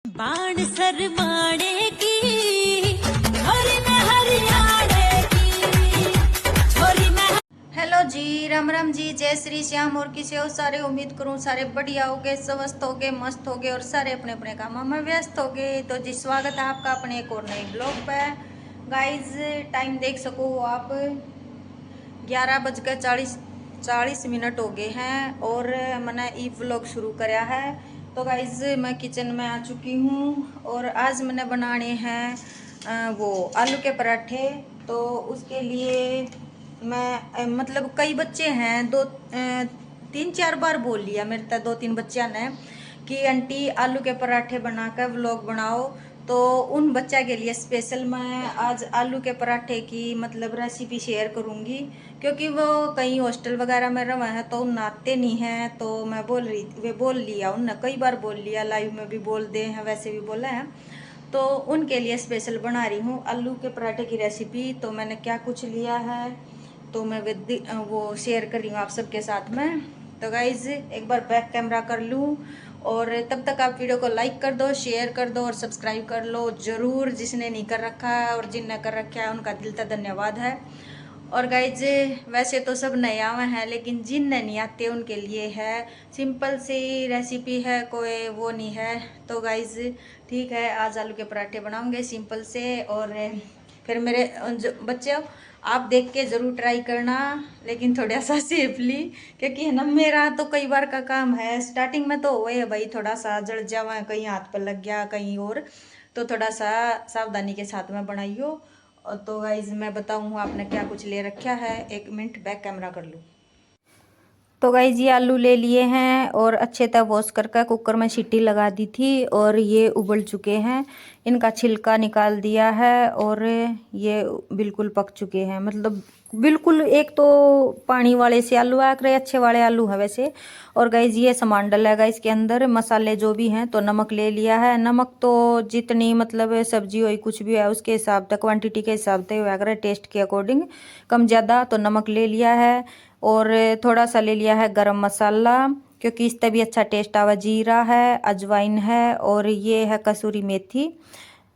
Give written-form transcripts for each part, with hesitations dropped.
बाण सरमाणे की छोरी में हरियाणे की छोरी में। हेलो जी, राम राम जी, जय श्री श्याम। और किसी और सारे उम्मीद करूं सारे बढ़िया हो गए, स्वस्थ हो गए, मस्त हो गए और सारे अपने अपने कामों में व्यस्त हो गए। तो जी स्वागत है आपका अपने एक और नए ब्लॉग पे। गाइज टाइम देख सको आप 11:40 हो गए हैं और मैंने ई व्लॉग शुरू कराया है। तो गाइज मैं किचन में आ चुकी हूँ और आज मैंने बनाने हैं वो आलू के पराठे। तो उसके लिए मैं मतलब कई बच्चे हैं, तीन चार बार बोल लिया मेरे तक, दो तीन बच्चा ने कि आंटी आलू के पराठे बनाकर व्लॉग बनाओ। तो उन बच्चा के लिए स्पेशल मैं आज आलू के पराठे की मतलब रेसिपी शेयर करूंगी, क्योंकि वो कहीं हॉस्टल वगैरह में रहे हैं तो उन आते नहीं हैं। तो मैं बोल रही वे बोल लिया, उनने कई बार बोल लिया, लाइव में भी बोल दे हैं, वैसे भी बोले हैं। तो उनके लिए स्पेशल बना रही हूँ आलू के पराठे की रेसिपी। तो मैंने क्या कुछ लिया है तो मैं वो शेयर कर रही हूँ आप सबके साथ में। तो गाइज एक बार बैक कैमरा कर लूँ और तब तक आप वीडियो को लाइक कर दो, शेयर कर दो और सब्सक्राइब कर लो जरूर, जिसने नहीं कर रखा है, और जिनने कर रखा है उनका दिल से धन्यवाद है। और गाइज वैसे तो सब नए आवे हैं, लेकिन जिनने नहीं आते उनके लिए है सिंपल सी रेसिपी है, कोई वो नहीं है। तो गाइज ठीक है, आज आलू के पराठे बनाऊंगे सिंपल से। और फिर मेरे जो बच्चे आप देख के ज़रूर ट्राई करना, लेकिन थोड़ा सा सेफली, क्योंकि है ना मेरा तो कई बार का काम है। स्टार्टिंग में तो वही है भाई, थोड़ा सा जल जावा, कहीं हाथ पर लग गया कहीं और, तो थोड़ा सा सावधानी के साथ में बनाइयो। तो गाइज मैं बताऊँ आपने क्या कुछ ले रखा है, एक मिनट बैक कैमरा कर लूँ। तो गाइज ये आलू ले लिए हैं और अच्छे तरह वॉश करके कुकर में सीटी लगा दी थी और ये उबल चुके हैं। इनका छिलका निकाल दिया है और ये बिल्कुल पक चुके हैं, मतलब बिल्कुल। एक तो पानी वाले से आलू आ रहे, अच्छे वाले आलू है वैसे। और गाइज ये सामान डला है इसके अंदर, मसाले जो भी हैं। तो नमक ले लिया है, नमक तो जितनी मतलब सब्जी हुई कुछ भी है उसके हिसाब से, क्वांटिटी के हिसाब से हुआ करे, टेस्ट के अकॉर्डिंग कम ज़्यादा। तो नमक ले लिया है और थोड़ा सा ले लिया है गरम मसाला, क्योंकि इससे भी अच्छा टेस्ट आवा। जीरा है, अजवाइन है और ये है कसूरी मेथी,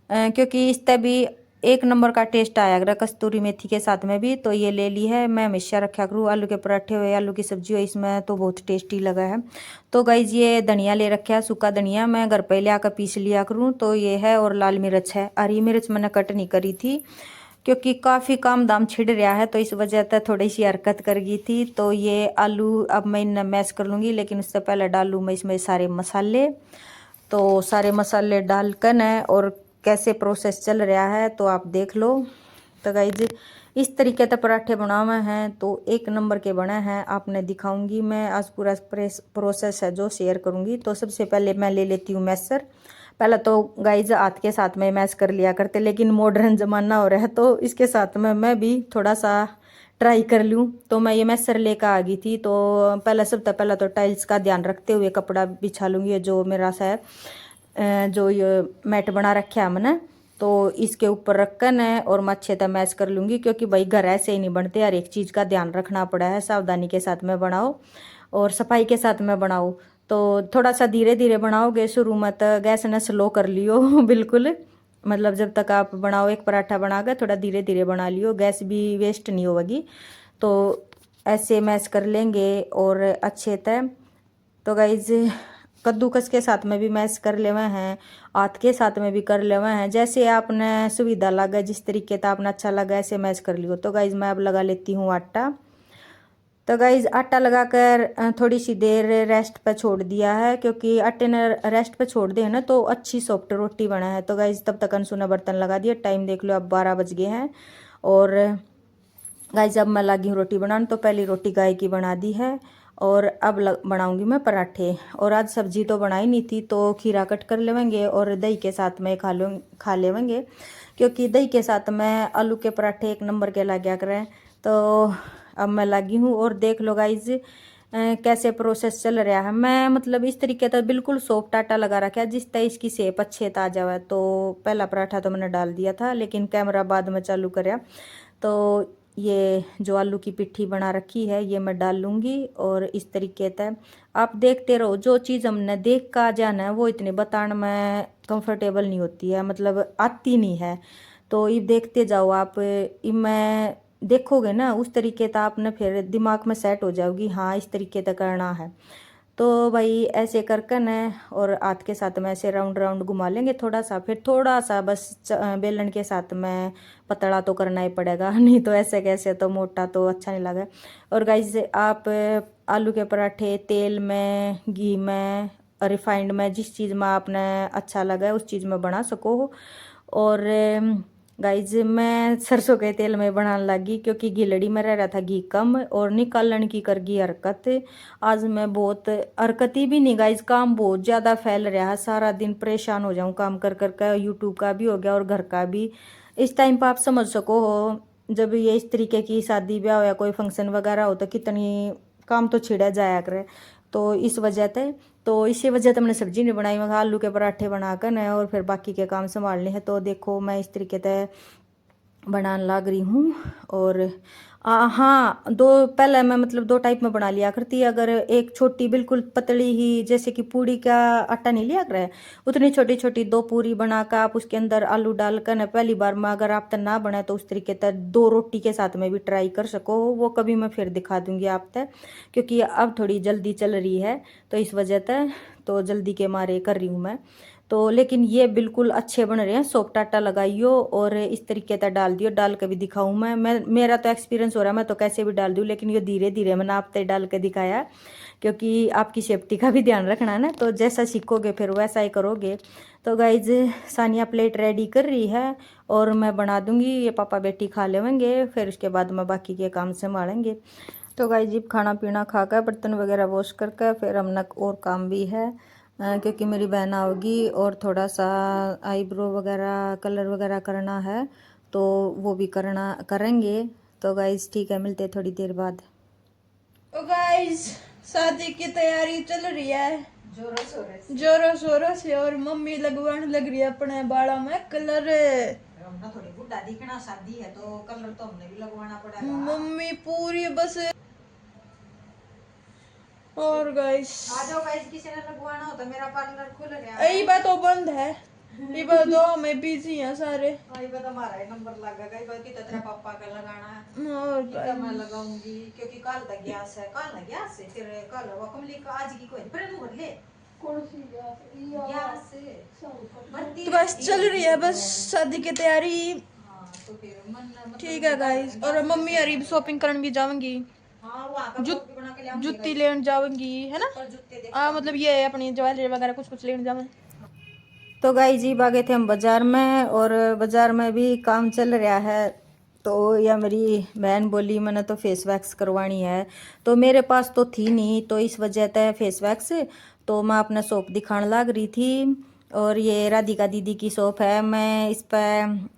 क्योंकि इससे भी एक नंबर का टेस्ट आया अगर कस्तूरी मेथी के साथ में भी। तो ये ले ली है, मैं हमेशा रखा करूँ आलू के पराठे हुए, आलू की सब्जी हुई, इसमें तो बहुत टेस्टी लगा है। तो गाइज ये धनिया ले रखा है, सूखा धनिया, मैं घर पे ले आकर पीस लिया करूँ। तो ये है, और लाल मिर्च है, हरी मिर्च मैंने कट नहीं करी थी क्योंकि काफ़ी काम दाम छिड़ रहा है, तो इस वजह से थोड़ी सी हरकत कर गई थी। तो ये आलू अब मैं इन्हें मैश कर लूँगी, लेकिन उससे पहले डालूँ मैं इसमें सारे मसाले। तो सारे मसाले डालकर न और कैसे प्रोसेस चल रहा है तो आप देख लो। तो गाइज इस तरीके से पराठे बनावे हैं तो एक नंबर के बने हैं, आपने दिखाऊंगी मैं आज पूरा प्रोसेस है जो शेयर करूंगी। तो सबसे पहले मैं ले लेती हूँ मैसर। पहले तो गाइज हाथ के साथ में मैश कर लिया करते, लेकिन मॉडर्न ज़माना हो रहा है तो इसके साथ में मैं भी थोड़ा सा ट्राई कर लूँ। तो मैं ये मैसर लेकर आ गई थी। तो पहले सबसे पहले तो टाइल्स का ध्यान रखते हुए कपड़ा बिछा लूँगी, जो मेरा सा है जो ये मैट बना रखा है हमने, तो इसके ऊपर रखकर न और मैं अच्छे से मैश कर लूँगी, क्योंकि भाई घर ऐसे ही नहीं बनते, हर एक चीज़ का ध्यान रखना पड़ा है, सावधानी के साथ में बनाओ और सफाई के साथ में बनाओ। तो थोड़ा सा धीरे धीरे बनाओगे, शुरू में तो गैस ने स्लो कर लियो बिल्कुल, मतलब जब तक आप बनाओ, एक पराठा बना के थोड़ा धीरे धीरे बना लियो, गैस भी वेस्ट नहीं होगी। तो ऐसे मैश कर लेंगे और अच्छे से। तो गाइज कद्दूकस के साथ में भी मैश कर लेवे हैं, हाथ के साथ में भी कर लेवे हैं, जैसे आपने सुविधा लगे, जिस तरीके से आपने अच्छा लगा ऐसे मैश कर लियो। तो गाइज मैं अब लगा लेती हूँ आटा। तो गाइज आटा लगाकर थोड़ी सी देर रेस्ट पे छोड़ दिया है, क्योंकि आटे ने रेस्ट पे छोड़ दे ना तो अच्छी सॉफ्ट रोटी बना है। तो गाइज तब तक अनसुना बर्तन लगा दिया, टाइम देख लो अब 12 बज गए हैं। और गाइज अब मैं लगी हूँ रोटी बनाने। तो पहली रोटी गाय की बना दी है और अब बनाऊंगी मैं पराठे। और आज सब्जी तो बनाई नहीं थी, तो खीरा कट कर लेवेंगे और दही के साथ में खा लेवेंगे, क्योंकि दही के साथ में आलू के पराठे एक नंबर के लग गया करें। तो अब मैं लगी हूँ और देख लो गाइज कैसे प्रोसेस चल रहा है। मैं मतलब इस तरीके से बिल्कुल सॉफ्ट आटा लगा रखा है, जिस तरह इसकी शेप अच्छे आ जाए। तो पहला पराठा तो मैंने डाल दिया था, लेकिन कैमरा बाद में चालू कराया। तो ये जो आलू की पिट्ठी बना रखी है ये मैं डाल लूँगी। और इस तरीके से आप देखते रहो, जो चीज़ हमने देख का जाना है वो इतने बताने में कंफर्टेबल नहीं होती है, मतलब आती नहीं है। तो ये देखते जाओ आप, मैं देखोगे ना उस तरीके से आपने फिर दिमाग में सेट हो जाओगी, हाँ इस तरीके से करना है। तो भाई ऐसे कर कर न, और हाथ के साथ में ऐसे राउंड राउंड घुमा लेंगे थोड़ा सा, फिर थोड़ा सा बस बेलन के साथ में पतला तो करना ही पड़ेगा, नहीं तो ऐसे कैसे तो मोटा तो अच्छा नहीं लगा। और गाइस आप आलू के पराठे तेल में, घी में, रिफाइंड में, जिस चीज़ में आपने अच्छा लगा है उस चीज़ में बना सको। और गाइज मैं सरसों के तेल में बनाने लगी, क्योंकि गिलड़ी में रह रहा था घी कम और निकालन की कर गई हरकत। आज मैं बहुत हरकत ही भी नहीं गाइज, काम बहुत ज़्यादा फैल रहा है, सारा दिन परेशान हो जाऊँ काम कर कर कर, यूट्यूब का भी हो गया और घर का भी। इस टाइम पर आप समझ सको हो, जब ये इस तरीके की शादी ब्याह हो या कोई फंक्शन वगैरह हो तो कितनी काम तो छिड़ा जाया करे। तो इस वजह से, तो इसी वजह से मैंने सब्जी नहीं बनाई, मैं आलू के पराठे बनाकर न और फिर बाकी के काम संभालने हैं। तो देखो मैं इस तरीके से बनाने लग रही हूँ। और हाँ, दो पहले मैं मतलब दो टाइप में बना लिया करती, अगर एक छोटी बिल्कुल पतली ही जैसे कि पूड़ी का आटा नहीं लिया कर, उतनी छोटी छोटी दो पूरी बनाकर आप उसके अंदर आलू डालकर न, पहली बार में अगर आप तक ना बनाए तो उस तरीके से दो रोटी के साथ में भी ट्राई कर सको, वो कभी मैं फिर दिखा दूंगी आप तक, क्योंकि अब थोड़ी जल्दी चल रही है तो इस वजह से, तो जल्दी के मारे कर रही हूँ मैं। तो लेकिन ये बिल्कुल अच्छे बन रहे हैं, सॉफ्ट आटा लगाइयो और इस तरीके का डाल दियो, डाल के भी दिखाऊं मैं मेरा तो एक्सपीरियंस हो रहा है, मैं तो कैसे भी डाल दूँ, लेकिन ये धीरे धीरे मैंने आप तक डाल के दिखाया, क्योंकि आपकी सेफ्टी का भी ध्यान रखना है ना, तो जैसा सीखोगे फिर वैसा ही करोगे। तो गाइज सानिया प्लेट रेडी कर रही है और मैं बना दूंगी, ये पापा बेटी खा लेंगे, फिर उसके बाद मैं बाकी के काम संभालेंगे। तो गाइज जी खाना पीना खाकर बर्तन वगैरह वॉश करके फिर हम न और काम भी है, क्योंकि मेरी बहन आओगी और थोड़ा सा आईब्रो वगैरह कलर वगैरह करना है, तो वो भी करेंगे। तो गाइज ठीक है, मिलते हैं थोड़ी देर बाद। तो गाइज शादी की तैयारी चल रही है जोरों शोरों से और मम्मी लगवाने लग रही है अपने बालों में कलर। हमने थोड़ी बुढ़ा दिखना, शादी है तो कलर तो हमने भी लगवाना पड़ेगा। मम्मी पूरी बस। और गाइस आ जाओ गाइस, किसी ने लगवाना हो तो मेरा पार्लर खुल गया है। यही बात तो बंद है, ये बात तो मैं बिजी हैं सारे। ये बात हमारा ही नंबर लगा गई, बाकी तो तेरा पापा का लगाना है और तो मैं लगाऊंगी, क्योंकि कल तक गैस है, कल ना गैस है, फिर कल वो कमली का आज की कोई फिर भर ले कौन सी गैस तो बस चल रही है बस शादी की तैयारी। हाँ तो फिर ठीक है गाइस। और मम्मी अरी शॉपिंग करने भी जाऊंगी, जुत्ती लेने जाऊंगी है ना, मतलब ये अपनी ज्वेलरी वगैरह कुछ कुछ लेने जाऊंगी। तो गाई जी भागे थे हम बाजार में, और बाजार में भी काम चल रहा है। तो या मेरी बहन बोली मैंने तो फेस वैक्स करवानी है, तो मेरे पास तो थी नहीं, तो इस वजह से फेस वैक्स तो मैं अपना शॉप दिखाने लग रही थी। और ये राधिका दीदी की शॉप है, मैं इस पर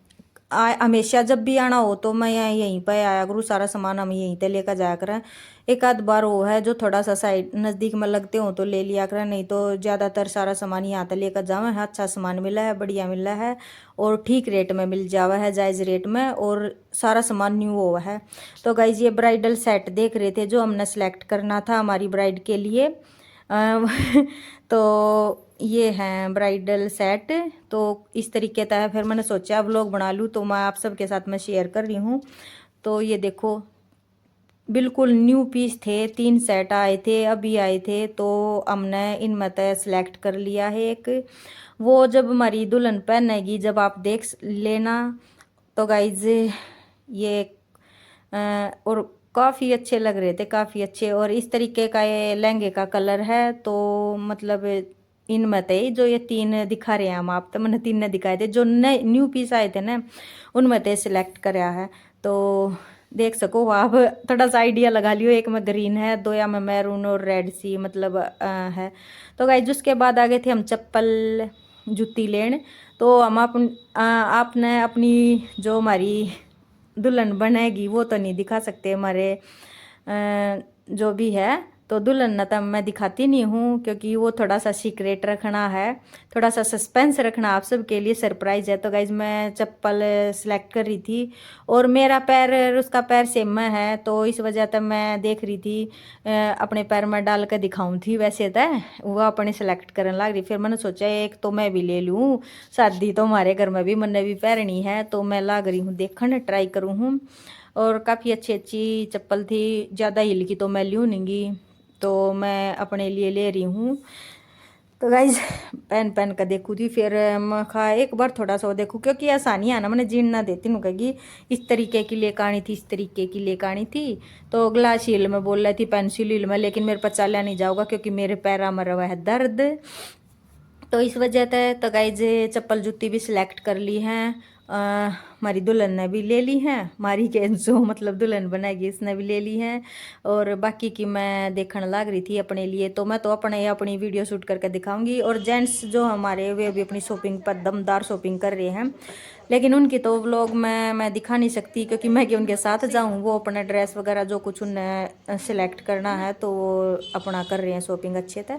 हमेशा जब भी आना हो तो मैं यहीं पर आया करूँ, सारा सामान हम यहीं पे लेकर जाया करें। एक आध बार वो है जो थोड़ा सा साइड नज़दीक में लगते हो तो ले लिया करें, नहीं तो ज़्यादातर सारा सामान यहाँ तक लेकर जावा है। अच्छा सामान मिला है, बढ़िया मिला है और ठीक रेट में मिल जावा है, जायज़ रेट में, और सारा सामान न्यू हुआ है। तो गाइज ये ब्राइडल सेट देख रहे थे जो हमने सेलेक्ट करना था हमारी ब्राइड के लिए। तो ये हैं ब्राइडल सेट, तो इस तरीके का है। फिर मैंने सोचा व्लॉग बना लूँ, तो मैं आप सबके साथ में शेयर कर रही हूँ। तो ये देखो बिल्कुल न्यू पीस थे, 3 सेट आए थे, अभी आए थे, तो हमने इनमें से सेलेक्ट कर लिया है एक। वो जब हमारी दुल्हन पहनेगी जब आप देख लेना। तो गाइज ये और काफ़ी अच्छे लग रहे थे, काफ़ी अच्छे। और इस तरीके का ये लहंगे का कलर है, तो मतलब इनमें थे जो ये 3 दिखा रहे हैं हम आप, तो मैंने 3 ने दिखाए थे जो नए न्यू पीस आए थे ना, उनमें से सिलेक्ट कराया है। तो देख सको आप, थोड़ा सा आइडिया लगा लियो, एक में ग्रीन है, 2 या में मैरून और रेड सी मतलब है। तो गाइज उसके बाद आ गए थे हम चप्पल जूती लेन। तो हम आपने अपनी जो हमारी दुल्हन बनेगी वो तो नहीं दिखा सकते, हमारे जो भी है तो दुल्हन ना तो मैं दिखाती नहीं हूँ क्योंकि वो थोड़ा सा सीक्रेट रखना है, थोड़ा सा सस्पेंस रखना आप सबके लिए, सरप्राइज है। तो गाइज मैं चप्पल सेलेक्ट कर रही थी और मेरा पैर और उसका पैर सेम है, तो इस वजह से मैं देख रही थी अपने पैर में डाल कर दिखाऊँ थी। वैसे तो वो अपने सेलेक्ट करने लग रही, फिर मैंने सोचा एक तो मैं भी ले लूँ, शादी तो हमारे घर में भी मैंने भी पहननी है, तो मैं लग रही हूँ देखने ट्राई करूँ हूँ। और काफ़ी अच्छी अच्छी चप्पल थी, ज़्यादा हिल की तो मैं लूँ नहीं, तो मैं अपने लिए ले रही हूँ। तो गाइज पहन कर देखूँ थी, फिर मैं खा एक बार थोड़ा सा वो देखूँ क्योंकि आसानी है ना, मैंने जीन ना देती हूँ कहेगी इस तरीके की लेकर आनी थी, इस तरीके की लेकर आनी थी। तो ग्लास हील में बोल रही थी, पेंसिल हील में, लेकिन मेरे पर चला नहीं जाऊँगा क्योंकि मेरे पैर में रहा है दर्द। तो इस वजह से तो गाइज चप्पल जूती भी सिलेक्ट कर ली हैं, हमारी दुल्हन ने भी ले ली हैं, हमारी के जो मतलब दुल्हन बनाएगी इसने भी ले ली हैं, और बाकी की मैं देखने लग रही थी अपने लिए। तो मैं तो अपनी वीडियो शूट करके दिखाऊंगी, और जेंट्स जो हमारे वे भी अपनी शॉपिंग पर दमदार शॉपिंग कर रहे हैं, लेकिन उनकी तो व्लॉग मैं दिखा नहीं सकती क्योंकि मैं कि उनके साथ जाऊँ, वो अपना ड्रेस वगैरह जो कुछ उन्हें सिलेक्ट करना है तो वो अपना कर रहे हैं शॉपिंग अच्छे से।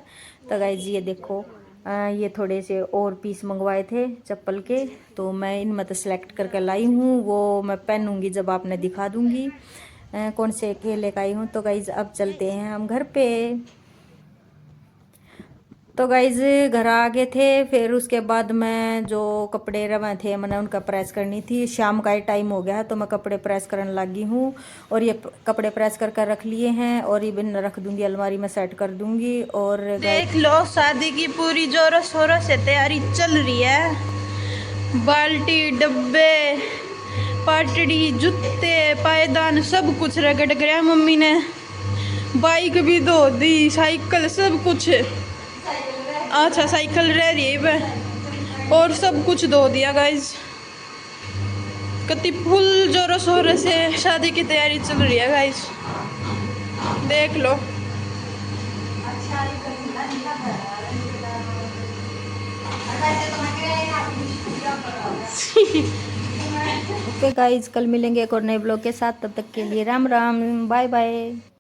तो गाइज ये देखो ये थोड़े से और पीस मंगवाए थे चप्पल के, तो मैं इनमें तो सेलेक्ट करके लाई हूँ, वो मैं पहनूंगी जब आपने दिखा दूंगी कौन से के लेकर आई हूँ। तो गाइज अब चलते हैं हम घर पे। तो गाइज घर आ गए थे, फिर उसके बाद मैं जो कपड़े रवा थे मैंने उनका प्रेस करनी थी, शाम का ही टाइम हो गया है तो मैं कपड़े प्रेस करने लगी हूँ। और ये कपड़े प्रेस कर कर रख लिए हैं और ये बिन रख दूंगी, अलमारी में सेट कर दूंगी। और देख लो शादी की पूरी जोरों शोरों से तैयारी चल रही है, बाल्टी, डब्बे, पाटड़ी, जूते, पायदान सब कुछ रगड़ गया मम्मी ने, बाइक भी धो दी, साइकिल सब कुछ, अच्छा साइकिल रह रही है और सब कुछ धो दिया गाइज। कति फुल जोरों शोरों से शादी की तैयारी चल रही है गाइज, देख लो। ओके गाइज कल मिलेंगे एक और नए ब्लॉग के साथ, तब तक के लिए राम राम, बाय बाय।